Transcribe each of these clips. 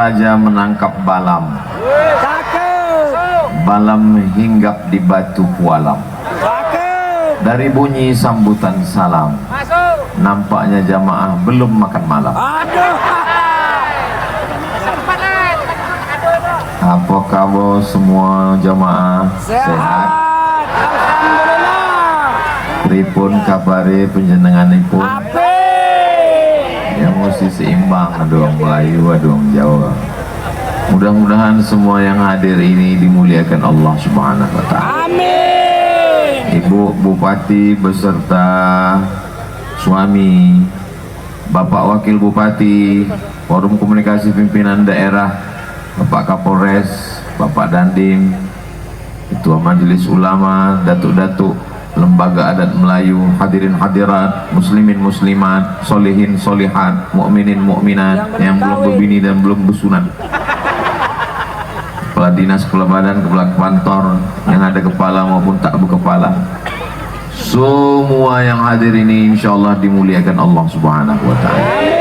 raja menangkap Balam. Balam hinggap di batu pualam. Dari bunyi sambutan salam, nampaknya jamaah belum makan malam. Apa kabar semua jamaah? Sehat? Pripun kabare panjenenganipun? Ya mesti seimbang, ada orang Melayu, ada orang Jawa. Mudah-mudahan semua yang hadir ini dimuliakan Allah Subhanahu wa Ta'ala. Amin. Ibu Bupati beserta suami, Bapak Wakil Bupati, Forum Komunikasi Pimpinan Daerah, Bapak Kapolres, Bapak Dandim, Ketua Majelis Ulama, Datuk-datuk Lembaga Adat Melayu, hadirin hadirat, muslimin muslimat, solihin solihat, mukminin mukminat yang belum berbini dan belum bersunat, kepala dinas, kepala badan, kepala kantor yang ada kepala maupun tak berkepala, semua yang hadir ini insyaallah dimuliakan Allah Subhanahu wa Ta'ala.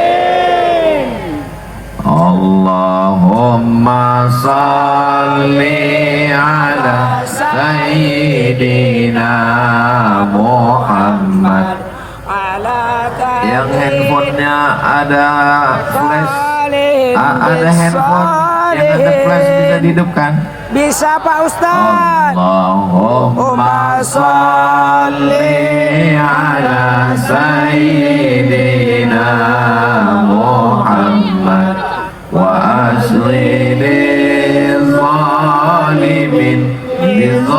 Allahumma salli ala Sayyidina Muhammad. Yang handphonenya ada flash, ada handphone yang ada flash bisa dihidupkan? Bisa Pak Ustaz. Allahumma salli ala Sayyidina Muhammad wa asghilil zalimin bizalimin.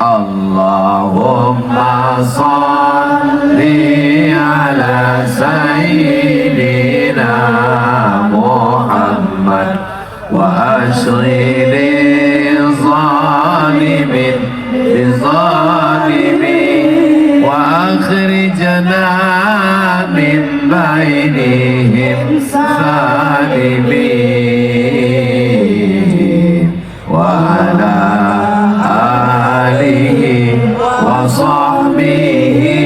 Allahumma salli ala Sayyidina Muhammad wa asghilil zalimin bizalimin wa akhrijna min bainihim salimin wa ala alihi wa sahbihi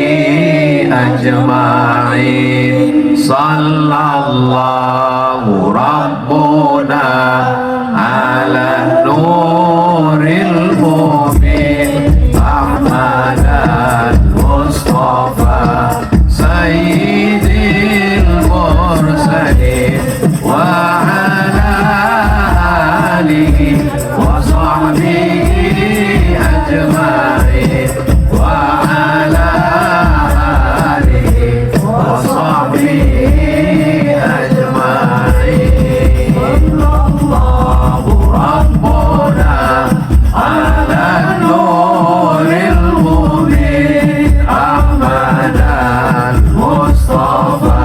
ajma'in. Sallallahu rabbuna ala nuril mubin Ahmad al-Mustafa Sayyidil Mursalin wa ala alihi wa sahbihi ajma'in wa ala alihi wa sahbihi ajma'in. Allahu rabbuna ala nuril mubin Ahmad al-Mustafa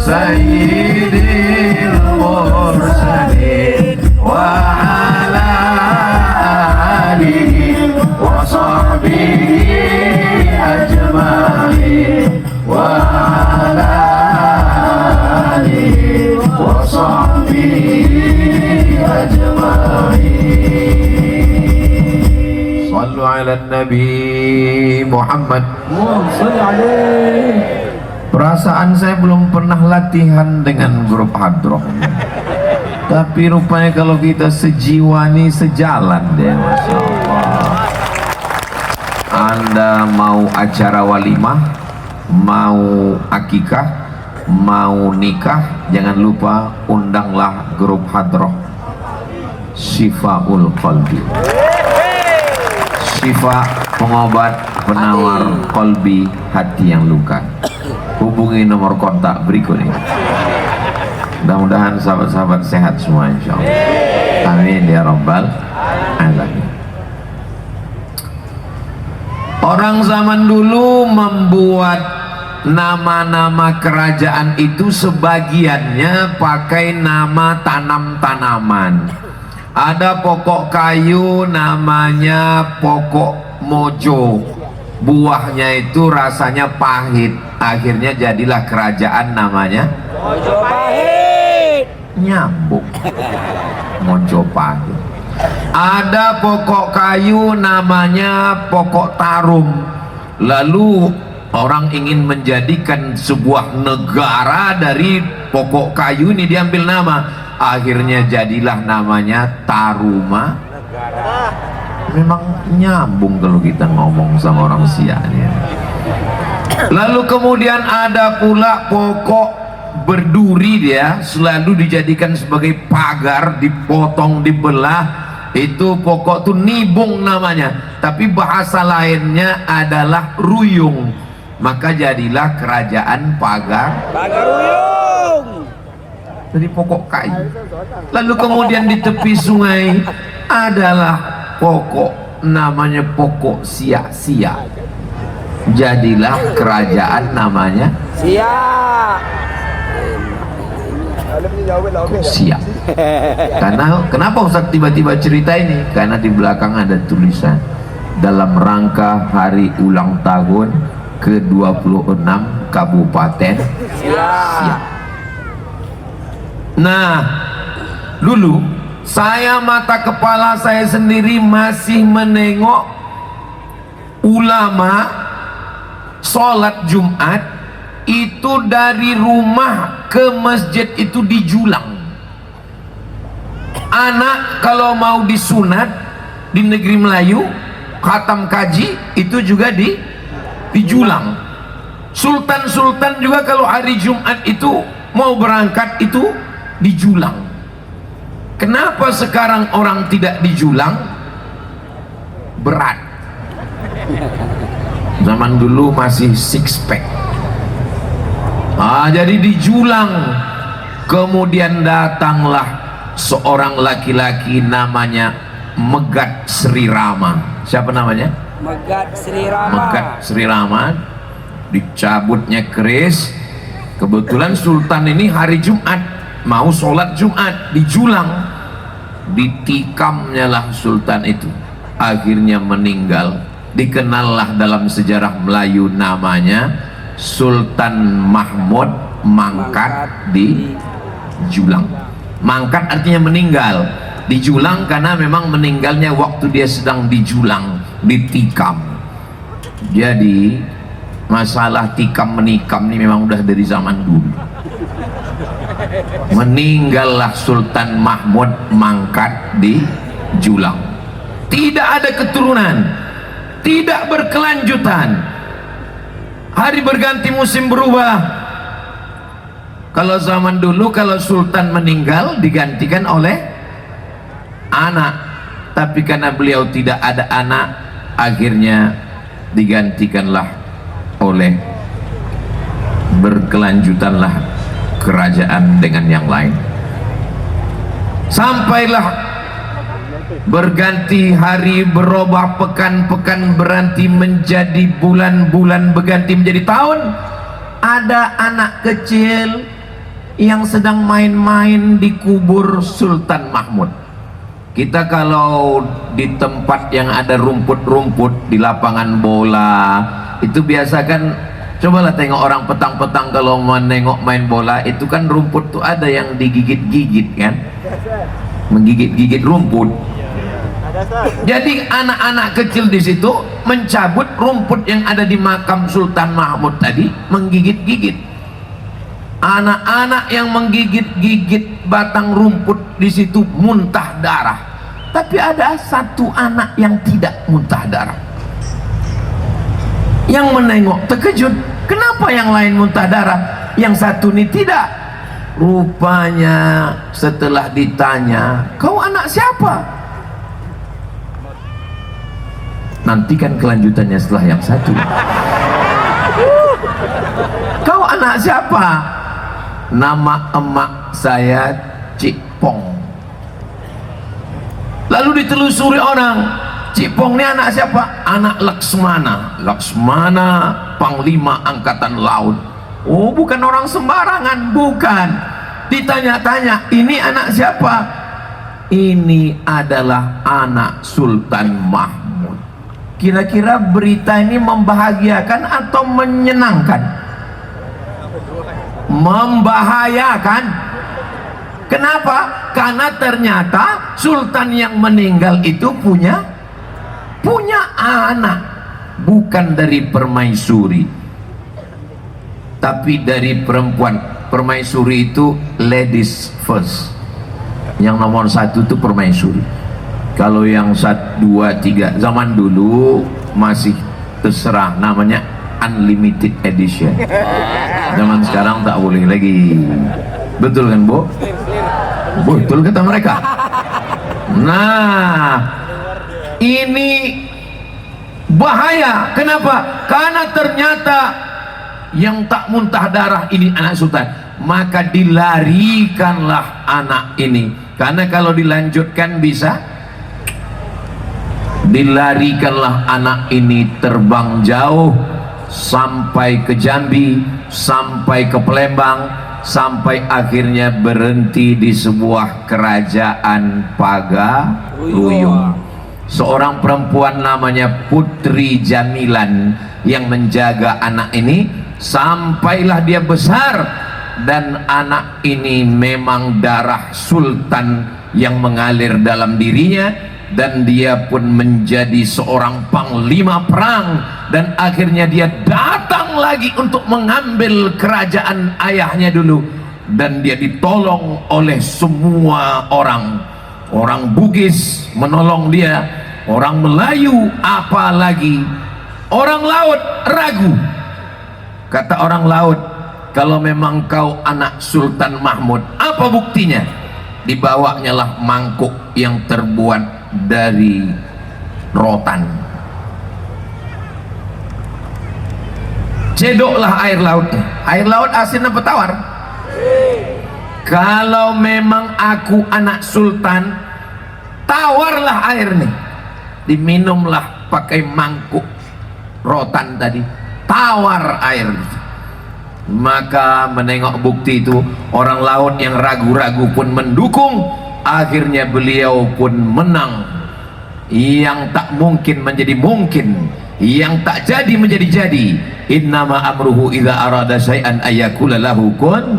Sayyidil Mursalin wa ala alihi wa sahbihi ajma'in wa ala alihi wa sahbihi ajma'in. Sallu ala Nabi Muhammad. Perasaan saya belum pernah latihan dengan grup hadroh, tapi rupanya kalau kita sejiwa nih sejalan deh, Masya Allah. Anda mau acara walimah, mau akikah, mau nikah, jangan lupa undanglah grup hadroh Syifaul Qalbi. Syifa, pengobat penawar kolbi, hati yang luka. Hubungi nomor kontak berikut ini. Mudah-mudahan sahabat-sahabat sehat semua insyaallah. Amin ya rabbal alamin. Orang zaman dulu membuat nama-nama kerajaan itu sebagiannya pakai nama tanam-tanaman. Ada pokok kayu namanya pokok mojo, buahnya itu rasanya pahit, akhirnya jadilah kerajaan namanya Mojopahit. Nyambung. Mojopahit. Ada pokok kayu namanya pokok tarum, lalu Orang ingin menjadikan sebuah negara dari pokok kayu ini diambil nama, akhirnya jadilah namanya Taruma. Memang nyambung kalau kita ngomong sama orang Siaknya. Lalu kemudian ada pula pokok berduri, dia selalu dijadikan sebagai pagar, dipotong, dibelah. Itu pokok tuh nibung namanya, tapi bahasa lainnya adalah ruyung. Maka jadilah kerajaan pagar Ruyung. dari pokok kayu. Lalu kemudian di tepi sungai adalah pokok namanya pokok sia-sia. Jadilah kerajaan namanya Siap. Sia. Karena kenapa Ustaz tiba-tiba cerita ini? Karena di belakang ada tulisan dalam rangka hari ulang tahun ke-26 Kabupaten Siak. Nah, dulu saya mata kepala saya sendiri masih menengok ulama sholat Jumat itu dari rumah ke masjid itu di Julang. Anak kalau mau disunat di negeri Melayu, khatam kaji itu juga di Julang. Sultan-sultan juga kalau hari Jumat itu mau berangkat itu di Julang. Kenapa sekarang orang tidak di Julang? Berat. Zaman dulu masih six pack. Jadi di Julang. Kemudian datanglah seorang laki-laki namanya Megat Sri Rama. Siapa namanya? Megat Sri Rama. Megat Sri Rama. Dicabutnya keris. Kebetulan Sultan ini hari Jumat mau sholat Jumat di Julang. Ditikamnya lah Sultan itu, akhirnya meninggal. Dikenallah dalam sejarah Melayu namanya Sultan Mahmud Mangkat di Julang. Mangkat artinya meninggal. Di Julang karena memang meninggalnya waktu dia sedang di Julang, ditikam. Jadi masalah tikam menikam ini memang udah dari zaman dulu. Meninggallah Sultan Mahmud Mangkat di Julang. Tidak ada keturunan, tidak berkelanjutan. Hari berganti musim berubah. Kalau zaman dulu kalau sultan meninggal digantikan oleh anak, tapi karena beliau tidak ada anak, akhirnya digantikanlah oleh berkelanjutanlah kerajaan dengan yang lain. Sampailah berganti hari, berubah pekan-pekan, berganti menjadi bulan-bulan, berganti menjadi tahun. Ada anak kecil yang sedang main-main di kubur Sultan Mahmud. Kita kalau di tempat yang ada rumput-rumput di lapangan bola itu biasa kan, cobalah tengok orang petang-petang kalau menengok main bola itu kan rumput tuh ada yang digigit-gigit kan, menggigit-gigit rumput. Jadi anak-anak kecil di situ mencabut rumput yang ada di makam Sultan Mahmud tadi, menggigit-gigit. Anak-anak yang menggigit-gigit batang rumput di situ muntah darah. Tapi ada satu anak yang tidak muntah darah. Yang menengok terkejut, kenapa yang lain muntah darah, yang satu ini tidak? Rupanya setelah ditanya, kau anak siapa? Nantikan kelanjutannya setelah yang satu. Kau anak siapa? Nama emak saya Cikpong. Lalu ditelusuri orang, Cikpong ini anak siapa? Anak Laksmana. Laksmana Panglima Angkatan Laut. Oh, bukan orang sembarangan, bukan. Ditanya-tanya, ini anak siapa? Ini adalah anak Sultan Mahmud. Kira-kira berita ini membahagiakan atau menyenangkan? Membahayakan. Kenapa? Karena ternyata sultan yang meninggal itu punya anak, bukan dari permaisuri, tapi dari perempuan. Permaisuri itu ladies first, yang nomor satu itu permaisuri. Kalau yang 1, 2, 3 zaman dulu masih terserah, namanya unlimited edition. Zaman sekarang tak boleh lagi. Betul kan, Bu? Betul kata mereka. Nah, ini bahaya. Kenapa? Karena ternyata yang tak muntah darah ini anak sultan, maka dilarikanlah anak ini. Karena kalau dilanjutkan bisa, dilarikanlah anak ini terbang jauh sampai ke Jambi, sampai ke Palembang, sampai akhirnya berhenti di sebuah kerajaan Pagaruyung. Seorang perempuan namanya Putri Jamilan yang menjaga anak ini sampailah dia besar, dan anak ini memang darah sultan yang mengalir dalam dirinya, dan dia pun menjadi seorang panglima perang, dan akhirnya dia datang lagi untuk mengambil kerajaan ayahnya dulu, dan dia ditolong oleh semua orang. Orang Bugis menolong dia, orang Melayu, apalagi orang laut ragu. Kata orang laut, kalau memang kau anak Sultan Mahmud, apa buktinya? Dibawanya lah mangkuk yang terbuat dari rotan. Cedoklah air lautnya. Air laut asin apa tawar? Kalau memang aku anak sultan, tawarlah air nih. Diminumlah pakai mangkuk rotan tadi. Tawar air. Maka menengok bukti itu, orang laut yang ragu-ragu pun mendukung. Akhirnya beliau pun menang. Yang tak mungkin menjadi mungkin, yang tak jadi menjadi jadi. Innama amruhu idza arada syai'an ayyakula lahu kun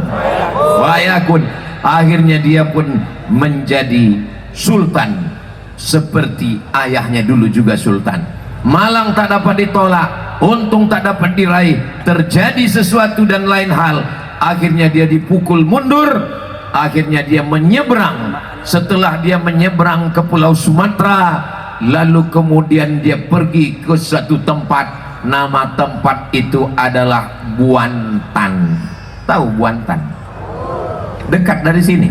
fayakun. Akhirnya dia pun menjadi sultan seperti ayahnya dulu juga sultan. Malang tak dapat ditolak, untung tak dapat diraih, terjadi sesuatu dan lain hal. Akhirnya dia dipukul mundur. Akhirnya dia menyeberang. Setelah dia menyeberang ke Pulau Sumatera, lalu kemudian dia pergi ke satu tempat. Nama tempat itu adalah Buantan. Tahu Buantan? Dekat dari sini.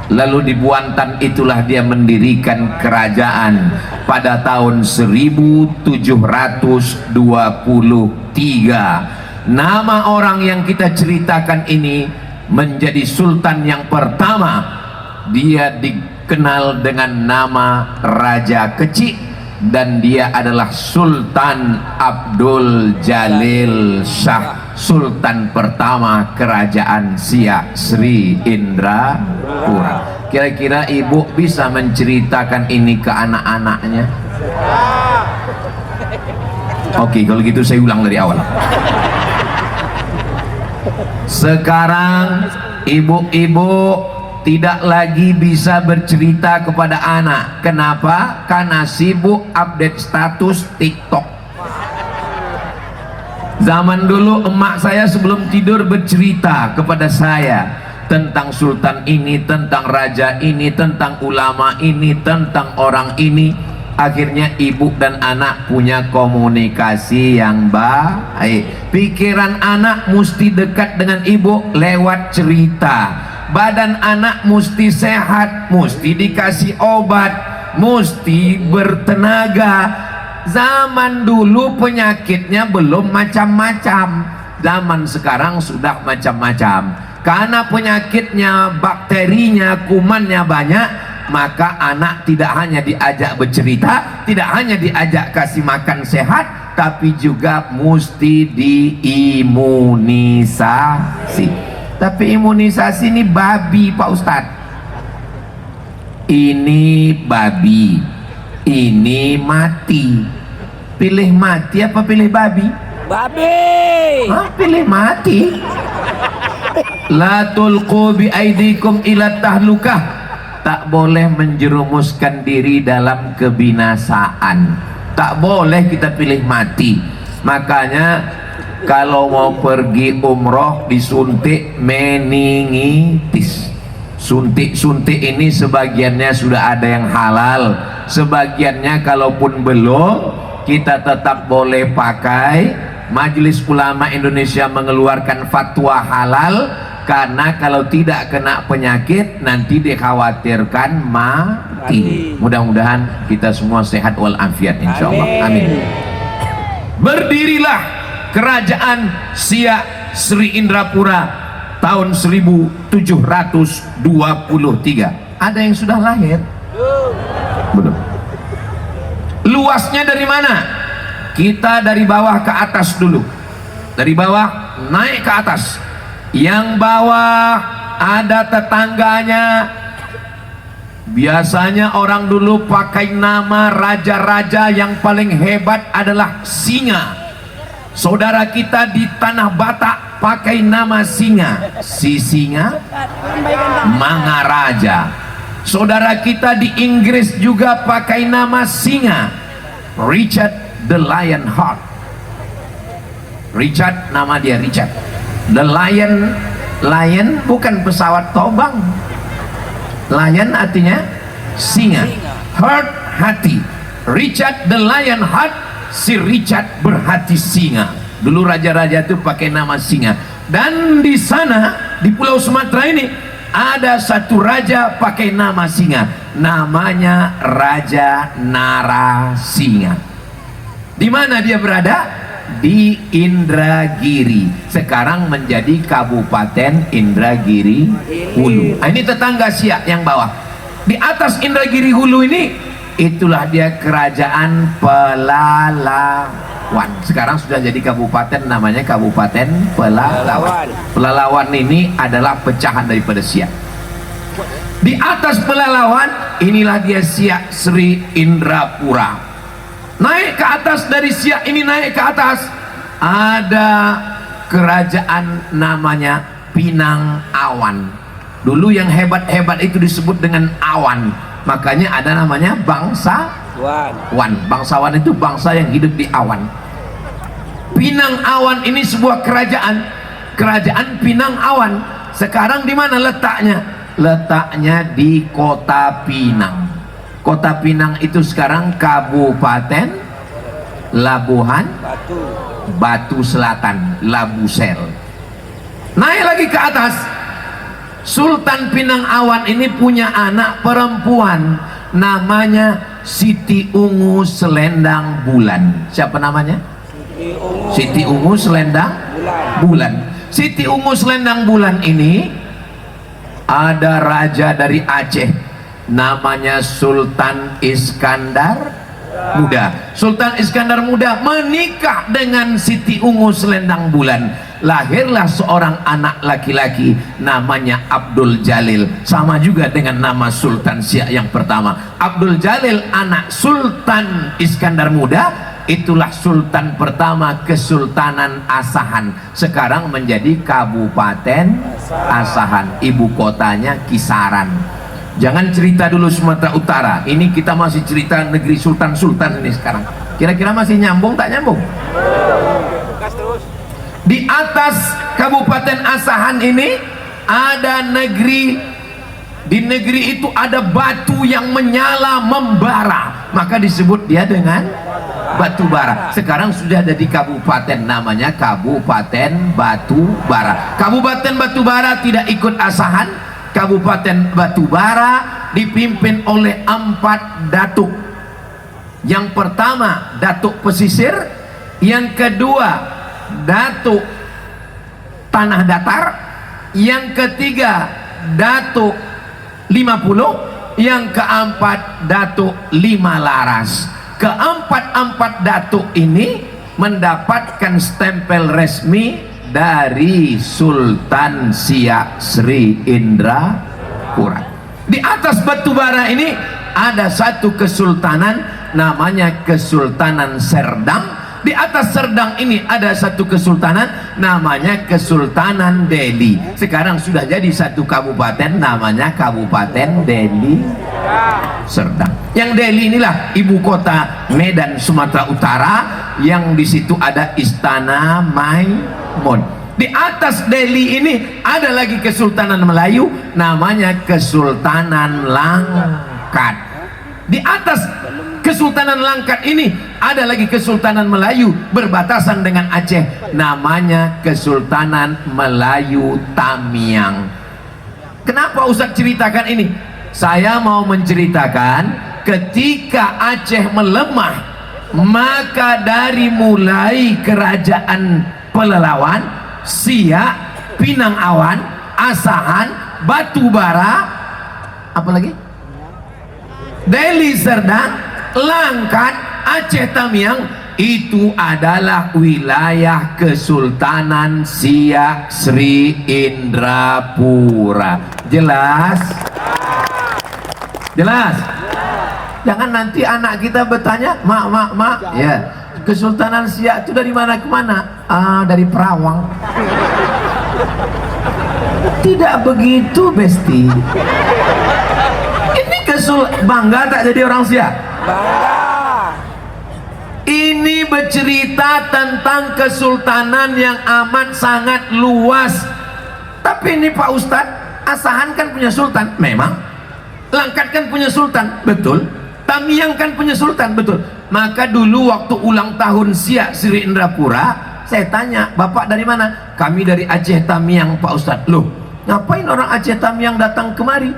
Lalu di Buantan itulah dia mendirikan kerajaan pada tahun 1723. Nama orang yang kita ceritakan ini menjadi sultan yang pertama. Dia dikenal dengan nama Raja Kecik, dan dia adalah Sultan Abdul Jalil Shah, sultan pertama kerajaan Siak Sri Indrapura. Kira-kira ibu bisa menceritakan ini ke anak-anaknya? Oke, kalau gitu saya ulang dari awal. Sekarang ibu-ibu tidak lagi bisa bercerita kepada anak. Kenapa? Karena sibuk update status TikTok. Zaman dulu emak saya sebelum tidur bercerita kepada saya tentang sultan ini, tentang raja ini, tentang ulama ini, tentang orang ini. Akhirnya ibu dan anak punya komunikasi yang baik. Pikiran anak mesti dekat dengan ibu lewat cerita. Badan anak mesti sehat, mesti dikasih obat, mesti bertenaga. Zaman dulu penyakitnya belum macam-macam, zaman sekarang sudah macam-macam. Karena penyakitnya, bakterinya, kumannya banyak, maka anak tidak hanya diajak bercerita, tidak hanya diajak kasih makan sehat, tapi juga mesti diimunisasi. Tapi imunisasi ini babi, Pak Ustadz. Ini babi, ini mati. Pilih mati apa pilih babi? Babi. Hah, pilih mati. La tulqu bi aidikum ila tahlukah. Tak boleh menjerumuskan diri dalam kebinasaan. Tak boleh kita pilih mati. Makanya kalau mau pergi umroh disuntik meningitis. Suntik-suntik ini sebagiannya sudah ada yang halal, sebagiannya kalaupun belum kita tetap boleh pakai. Majelis Ulama Indonesia mengeluarkan fatwa halal karena kalau tidak kena penyakit nanti dikhawatirkan mati. Mudah-mudahan kita semua sehat walafiat insyaallah. Amin. Berdirilah kerajaan Siak Sri Indrapura tahun 1723. Ada yang sudah lahir? Belum. Luasnya dari mana? Kita dari bawah ke atas dulu. Dari bawah naik ke atas. Yang bawah ada tetangganya. Biasanya orang dulu pakai nama raja-raja yang paling hebat adalah Singa. Saudara kita di Tanah Batak pakai nama Singa. Si Singa Mangaraja. Saudara kita di Inggris juga pakai nama Singa, Richard the Lionheart. Richard, nama dia Richard. The Lion bukan pesawat terbang. Lion artinya singa. Heart, hati. Richard the Lionheart, si Richard berhati singa. Dulu raja-raja itu pakai nama singa. Dan di sana di Pulau Sumatera ini ada satu raja pakai nama singa. Namanya Raja Narasinga. Di mana dia berada? Di Indragiri. Sekarang menjadi Kabupaten Indragiri Hulu. Nah, ini tetangga Siak yang bawah. Di atas Indragiri Hulu ini, itulah dia Kerajaan Pelalawan. Sekarang sudah jadi kabupaten, namanya Kabupaten Pelalawan. Pelalawan ini adalah pecahan daripada Siak. Di atas Pelalawan, inilah dia Siak Sri Indrapura. Naik ke atas dari Siak ini, naik ke atas ada kerajaan namanya Pinang Awan. Dulu yang hebat-hebat itu disebut dengan awan, makanya ada namanya bangsawan. Bangsawan itu bangsa yang hidup di awan. Pinang Awan ini sebuah kerajaan, kerajaan Pinang Awan. Sekarang di mana letaknya? Letaknya di Kota Pinang. Kota Pinang itu sekarang Kabupaten Labuhan Batu Selatan, Labusel. Naik lagi ke atas, Sultan Pinang Awan ini punya anak perempuan namanya Siti Ungu Selendang Bulan. Siapa namanya? Siti Ungu Selendang Bulan. Siti Ungu Selendang Bulan ini ada raja dari Aceh namanya Sultan Iskandar Muda. Sultan Iskandar Muda menikah dengan Siti Ungu Selendang Bulan. Lahirlah seorang anak laki-laki namanya Abdul Jalil, sama juga dengan nama Sultan Siak yang pertama. Abdul Jalil anak Sultan Iskandar Muda, itulah sultan pertama Kesultanan Asahan. Sekarang menjadi Kabupaten Asahan, ibu kotanya Kisaran. Jangan cerita dulu Sumatera Utara, ini kita masih cerita negeri sultan-sultan ini sekarang. Kira-kira masih nyambung tak nyambung? Di atas Kabupaten Asahan ini ada negeri. Di negeri itu ada batu yang menyala membara, maka disebut dia dengan batu bara. Sekarang sudah ada di kabupaten, namanya Kabupaten Batubara. Kabupaten Batubara tidak ikut Asahan. Kabupaten Batubara dipimpin oleh 4 datuk. Yang pertama Datuk Pesisir, yang kedua Datuk Tanah Datar, yang ketiga Datuk 50, yang keempat Datuk 5 Laras. Keempat-empat datuk ini mendapatkan stempel resmi dari Sultan Siak Sri Indrapura. Di atas Batubara ini ada satu kesultanan namanya Kesultanan Serdang. Di atas Serdang ini ada satu kesultanan namanya Kesultanan Delhi. Sekarang sudah jadi satu kabupaten namanya Kabupaten Delhi Serdang. Yang Delhi inilah ibu kota Medan, Sumatera Utara, yang di situ ada Istana Maimun. Di atas Delhi ini ada lagi Kesultanan Melayu, namanya Kesultanan Langkat. Di atas Kesultanan Langkat ini ada lagi Kesultanan Melayu berbatasan dengan Aceh, namanya Kesultanan Melayu Tamiang. Kenapa Ustaz ceritakan ini? Saya mau menceritakan ketika Aceh melemah, maka dari mulai kerajaan Pelelawan, Siak, Pinang Awan, Asahan, Batubara, apa lagi? Deli Serdang, Langkat, Aceh Tamiang, itu adalah wilayah Kesultanan Siak Sri Indrapura. Jelas? Jelas? Jangan nanti anak kita bertanya, mak, ya, Kesultanan Siak itu dari mana ke mana? Dari Perawang. Tidak begitu, Besti. Ini bangga tak jadi orang Siak? Bangga. Ini bercerita tentang kesultanan yang amat sangat luas. Tapi ini Pak Ustadz, Asahan kan punya sultan, memang. Langkat kan punya sultan, betul. Tamiang kan punya sultan, betul. Maka dulu waktu ulang tahun Siak Sri Indrapura, saya tanya, Bapak dari mana? Kami dari Aceh Tamiang, Pak Ustadz. Loh, ngapain orang Aceh Tamiang datang kemari?